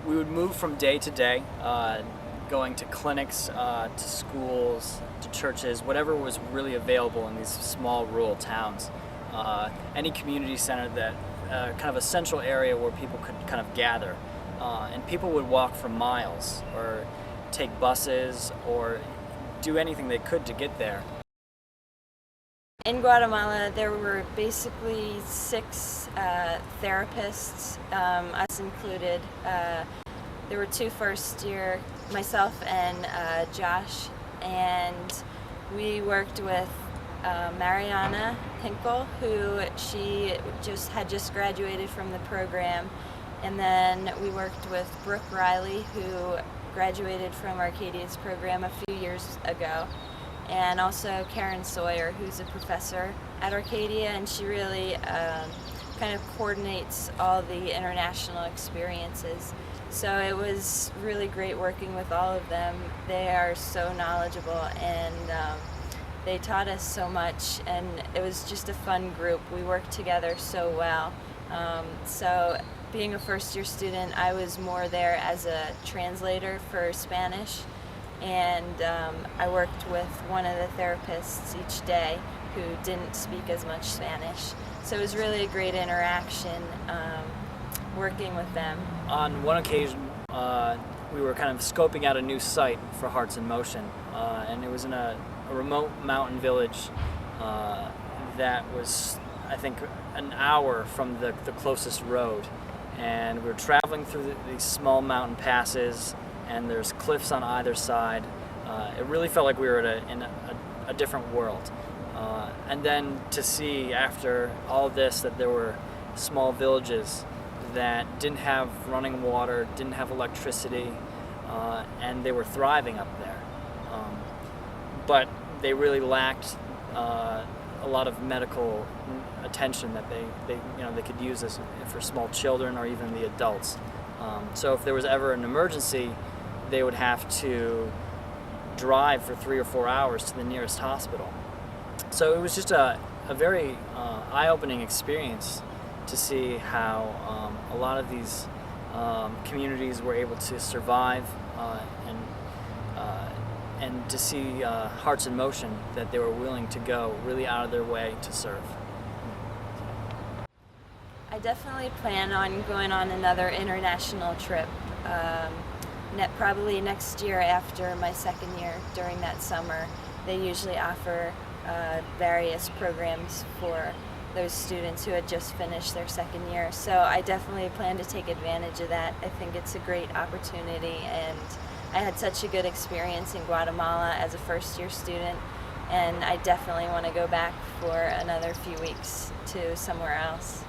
we would move from day to day, going to clinics, to schools, to churches, whatever was really available in these small rural towns. Any community center that, kind of a central area where people could kind of gather. And people would walk for miles or take buses or do anything they could to get there. In Guatemala, there were basically 6 therapists, us included. There were 2 first year, myself and Josh, and we worked with Mariana Hinkle, who she had just graduated from the program, and then we worked with Brooke Riley, who graduated from Arcadia's program a few years ago, and also Karen Sawyer, who's a professor at Arcadia, and she really kind of coordinates all the international experiences. So it was really great working with all of them. They are so knowledgeable, and they taught us so much, and it was just a fun group. We worked together so well. So being a first-year student, I was more there as a translator for Spanish, and I worked with one of the therapists each day who didn't speak as much Spanish. So it was really a great interaction working with them. On one occasion, we were kind of scoping out a new site for Hearts in Motion, and it was in a remote mountain village that was, I think, an hour from the closest road. And we were traveling through these small mountain passes, and there's cliffs on either side. It really felt like we were in a different world. And then to see after all this that there were small villages that didn't have running water, didn't have electricity, and they were thriving up there. But they really lacked a lot of medical attention that they could use this for small children or even the adults. So if there was ever an emergency, they would have to drive for 3 or 4 hours to the nearest hospital. So it was just a very eye-opening experience to see how a lot of these communities were able to survive and to see Hearts in Motion, that they were willing to go really out of their way to serve. I definitely plan on going on another international trip, probably next year after my second year during that summer. They usually offer various programs for those students who had just finished their second year. So I definitely plan to take advantage of that. I think it's a great opportunity, and I had such a good experience in Guatemala as a first-year student, and I definitely want to go back for another few weeks to somewhere else.